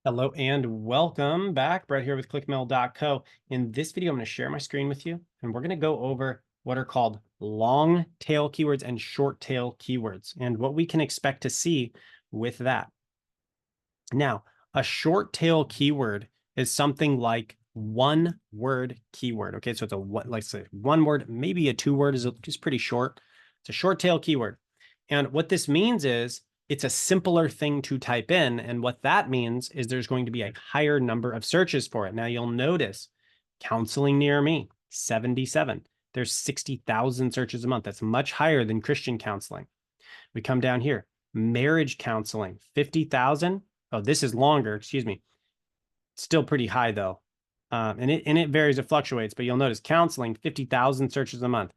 Hello and welcome back. Brett here with clickmail.co. In this video, I'm going to share my screen with you, and we're going to go over what are called long tail keywords and short tail keywords and what we can expect to see with that. Now, a short tail keyword is something like one word keyword. Okay, so it's like say one word, maybe a two word is just pretty short. It's a short tail keyword. And what this means is it's a simpler thing to type in. And what that means is there's going to be a higher number of searches for it. Now you'll notice counseling near me, 77. There's 60,000 searches a month. That's much higher than Christian counseling. We come down here, marriage counseling, 50,000. Oh, this is longer, excuse me. Still pretty high though. And it varies, it fluctuates, but you'll notice counseling, 50,000 searches a month.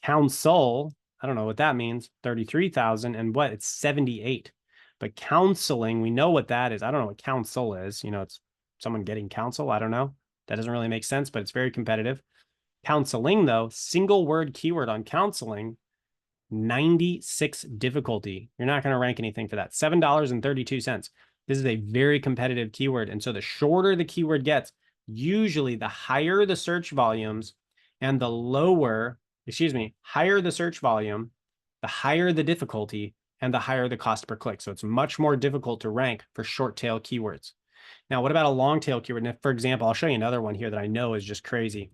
Counsel, I don't know what that means, 33,000, and what? It's 78. But counseling, we know what that is. I don't know what counsel is. You know, it's someone getting counsel. I don't know. That doesn't really make sense, but it's very competitive. Counseling, though, single word keyword on counseling, 96 difficulty. You're not going to rank anything for that. $7.32. This is a very competitive keyword. And so the shorter the keyword gets, usually the higher the search volumes and higher the search volume, the higher the difficulty and the higher the cost per click. So it's much more difficult to rank for short tail keywords. Now, what about a long tail keyword? And for example, I'll show you another one here that I know is just crazy.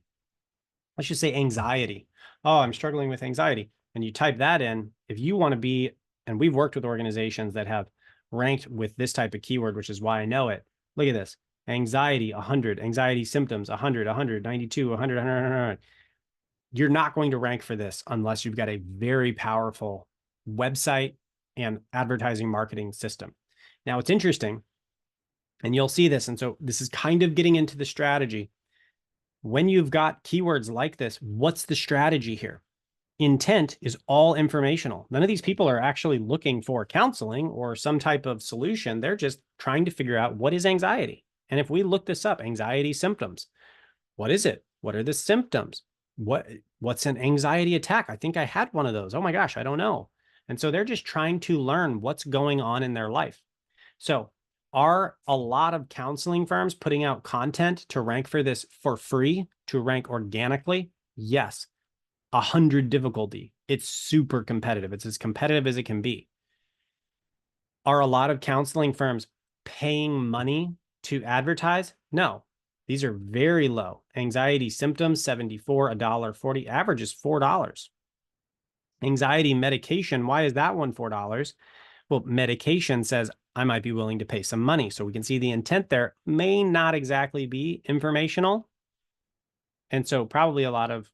Let's just say anxiety. Oh, I'm struggling with anxiety. And you type that in, if you want to be, and we've worked with organizations that have ranked with this type of keyword, which is why I know it. Look at this. Anxiety, 100. Anxiety symptoms, 100, 100, 92, 100, 100, 100. You're not going to rank for this unless you've got a very powerful website and advertising marketing system. Now, it's interesting, and you'll see this. And so this is kind of getting into the strategy. When you've got keywords like this, what's the strategy here? Intent is all informational. None of these people are actually looking for counseling or some type of solution. They're just trying to figure out what is anxiety. And if we look this up, anxiety symptoms, what is it? What are the symptoms? What's an anxiety attack? I think I had one of those. Oh my gosh, I don't know. And so they're just trying to learn what's going on in their life. So are a lot of counseling firms putting out content to rank for this for free, to rank organically? Yes. 100 difficulty. It's super competitive. It's as competitive as it can be. Are a lot of counseling firms paying money to advertise? No. These are very low. Anxiety symptoms, 74, $1.40. Average is $4. Anxiety medication, why is that one $4? Well, medication says I might be willing to pay some money. So we can see the intent there may not exactly be informational. And so probably a lot of,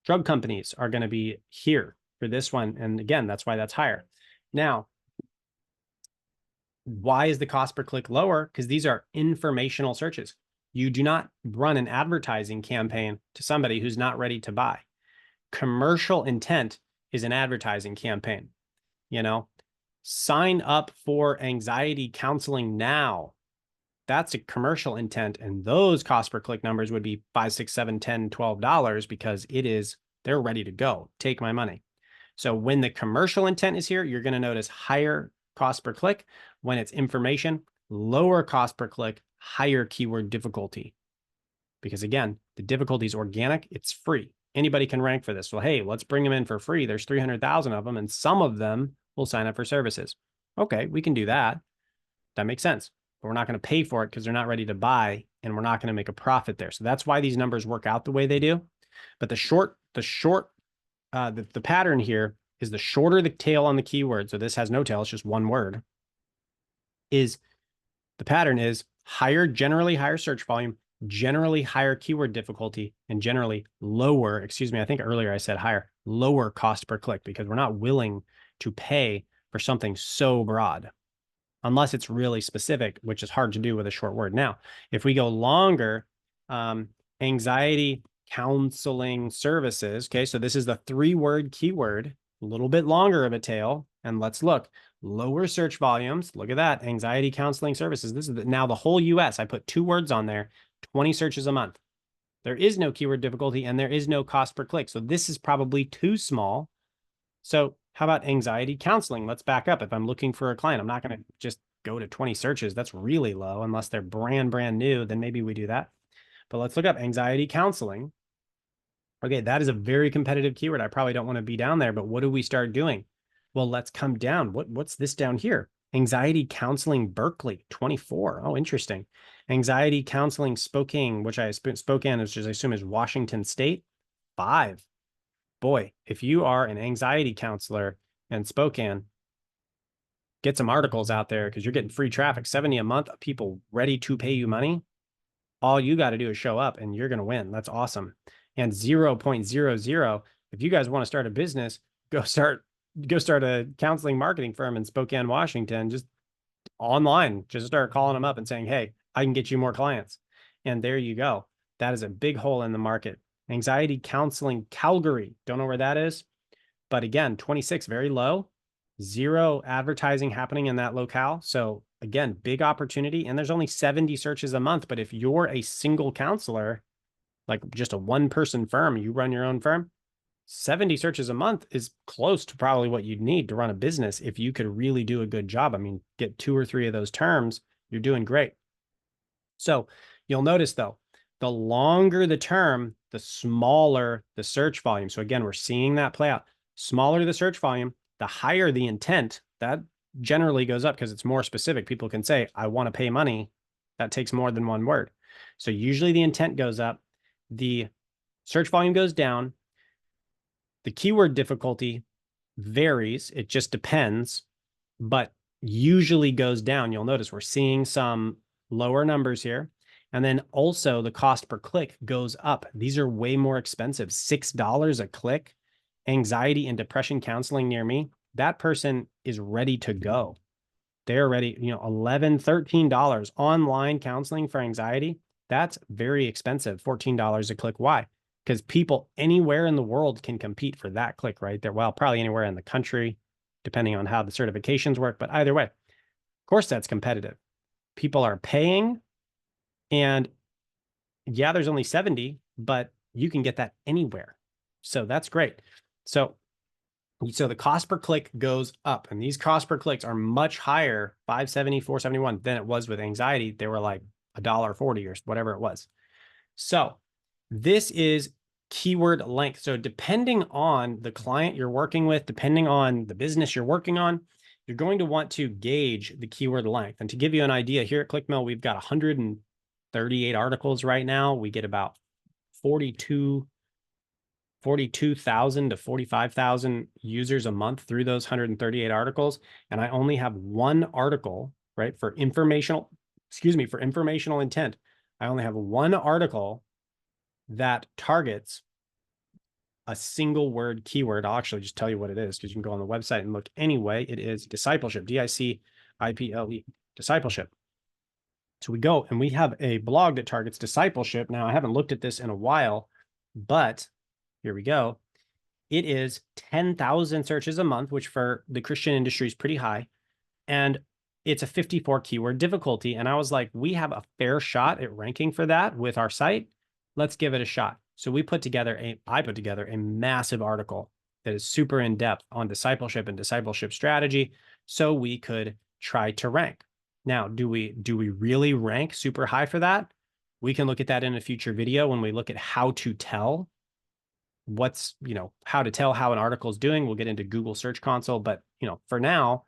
drug companies are going to be here for this one. And again, that's why that's higher. Now, why is the cost per click lower? Because these are informational searches. You do not run an advertising campaign to somebody who's not ready to buy. Commercial intent is an advertising campaign. Sign up for anxiety counseling now. That's a commercial intent. And those cost per click numbers would be $5, $6, $7, $10, $12 because they're ready to go. Take my money. So when the commercial intent is here, you're going to notice higher cost per click. When it's information, lower cost per click, higher keyword difficulty. Because again, the difficulty is organic. It's free. Anybody can rank for this. Well, hey, let's bring them in for free. There's 300,000 of them, and some of them will sign up for services. Okay, we can do that. That makes sense. But we're not going to pay for it because they're not ready to buy, and we're not going to make a profit there. So that's why these numbers work out the way they do. But the pattern here is the shorter the tail on the keyword. So this has no tail. It's just one word. The pattern is generally higher search volume, generally higher keyword difficulty, and generally lower, I think earlier I said higher, lower cost per click because we're not willing to pay for something so broad unless it's really specific, which is hard to do with a short word. Now, if we go longer, anxiety counseling services. Okay, so this is the 3-word keyword, a little bit longer of a tail. And let's look. Lower search volumes. Look at that. Anxiety counseling services. This is now the whole US. I put 2 words on there, 20 searches a month. There is no keyword difficulty and there is no cost per click. So this is probably too small. So how about anxiety counseling? Let's back up. If I'm looking for a client, I'm not going to just go to 20 searches. That's really low unless they're brand new. Then maybe we do that. But let's look up anxiety counseling. Okay, that is a very competitive keyword. I probably don't want to be down there, but what do we start doing? Well, let's come down. What's this down here? Anxiety counseling Berkeley, 24. Oh, interesting. Anxiety counseling Spokane, which Spokane, which I assume is Washington State, 5. Boy, if you are an anxiety counselor in Spokane, get some articles out there because you're getting free traffic, 70 a month of people ready to pay you money. All you got to do is show up and you're going to win. That's awesome. And 0.00, if you guys want to start a business, go start a counseling marketing firm in Spokane, Washington, just online. Just start calling them up and saying, hey, I can get you more clients. And there you go. That is a big hole in the market. Anxiety counseling Calgary. Don't know where that is. But again, 26, very low. 0 advertising happening in that locale. So again, big opportunity. And there's only 70 searches a month. But if you're a single counselor, like just a one-person firm, you run your own firm, 70 searches a month is close to probably what you'd need to run a business if you could really do a good job. I mean, get 2 or 3 of those terms, you're doing great. So you'll notice though, the longer the term, the smaller the search volume. So again, we're seeing that play out. Smaller the search volume, the higher the intent. That generally goes up because it's more specific. People can say, I want to pay money. That takes more than one word. So usually the intent goes up. The search volume goes down. The keyword difficulty varies. It just depends, but usually goes down. You'll notice we're seeing some lower numbers here. And then also the cost per click goes up. These are way more expensive. $6 a click. Anxiety and depression counseling near me. That person is ready to go. They're ready, $11, $13 online counseling for anxiety. That's very expensive. $14 a click. Why? Because people anywhere in the world can compete for that click right there. Well, probably anywhere in the country, depending on how the certifications work. But either way, of course, that's competitive. People are paying. And yeah, there's only 70, but you can get that anywhere. So that's great. So the cost per click goes up, and these cost per clicks are much higher, $5.70, $4.71, than it was with anxiety. They were like $1.40 or whatever it was. So this is keyword length. So depending on the client you're working with, depending on the business you're working on, you're going to want to gauge the keyword length. And to give you an idea, here at ClickMill, we've got 138 articles right now. We get about 42,000 to 45,000 users a month through those 138 articles. And I only have one article, right, for informational intent. I only have one article that targets a single word keyword. I'll actually just tell you what it is because you can go on the website and look anyway. It is discipleship, DICIPLE, discipleship. So we go and we have a blog that targets discipleship. Now, I haven't looked at this in a while, but here we go. It is 10,000 searches a month, which for the Christian industry is pretty high. And it's a 54 keyword difficulty. And I was like, we have a fair shot at ranking for that with our site. Let's give it a shot. So I put together a massive article that is super in depth on discipleship and discipleship strategy so we could try to rank. Now, do we really rank super high for that? We can look at that in a future video when we look at how to tell how to tell how an article is doing. We'll get into Google Search Console, but for now,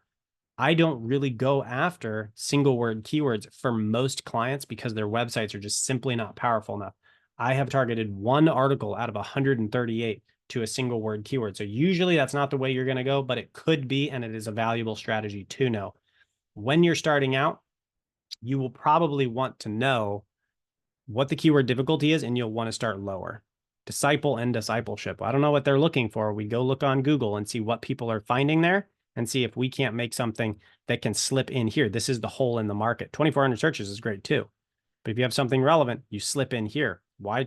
I don't really go after single word keywords for most clients because their websites are just simply not powerful enough. I have targeted one article out of 138 to a single word keyword. So usually that's not the way you're going to go, but it could be, and it is a valuable strategy to know. When you're starting out, you will probably want to know what the keyword difficulty is, and you'll want to start lower. Disciple and discipleship. I don't know what they're looking for. We go look on Google and see what people are finding there and see if we can't make something that can slip in here. This is the hole in the market. 2,400 searches is great too. But if you have something relevant, you slip in here. Why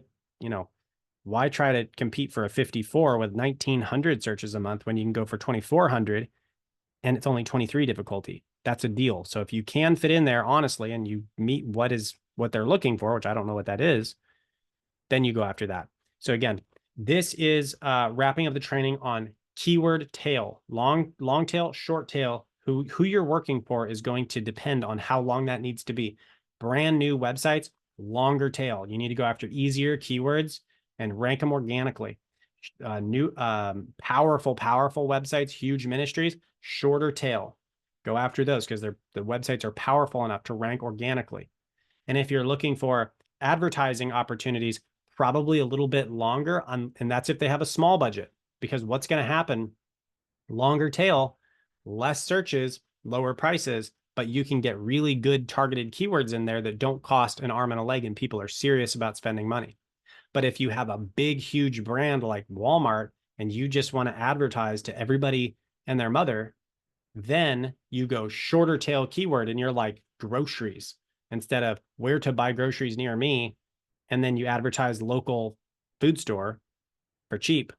try to compete for a 54 with 1,900 searches a month when you can go for 2,400 and it's only 23 difficulty? That's a deal. So if you can fit in there honestly and you meet what they're looking for, which I don't know what that is, then you go after that. So again, this is wrapping up the training on keyword tail, long tail, short tail. Who you're working for is going to depend on how long that needs to be. Brand new websites, longer tail. You need to go after easier keywords and rank them organically. New powerful websites, huge ministries, shorter tail. Go after those because the websites are powerful enough to rank organically. And if you're looking for advertising opportunities, probably a little bit longer and that's if they have a small budget, because what's going to happen, longer tail, less searches, lower prices, but you can get really good targeted keywords in there that don't cost an arm and a leg and people are serious about spending money. But if you have a big, huge brand like Walmart and you just want to advertise to everybody and their mother, then you go shorter tail keyword and you're like groceries instead of where to buy groceries near me. And then you advertise local food store for cheap.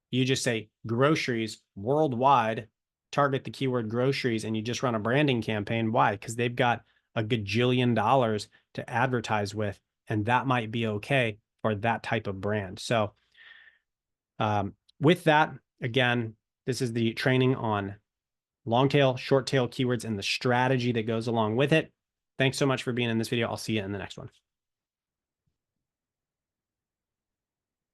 You just say groceries worldwide, target the keyword groceries, and you just run a branding campaign. Why? Because they've got a gajillion dollars to advertise with, and that might be okay for that type of brand. So with that, again, this is the training on long tail, short tail keywords and the strategy that goes along with it. Thanks so much for being in this video. I'll see you in the next one.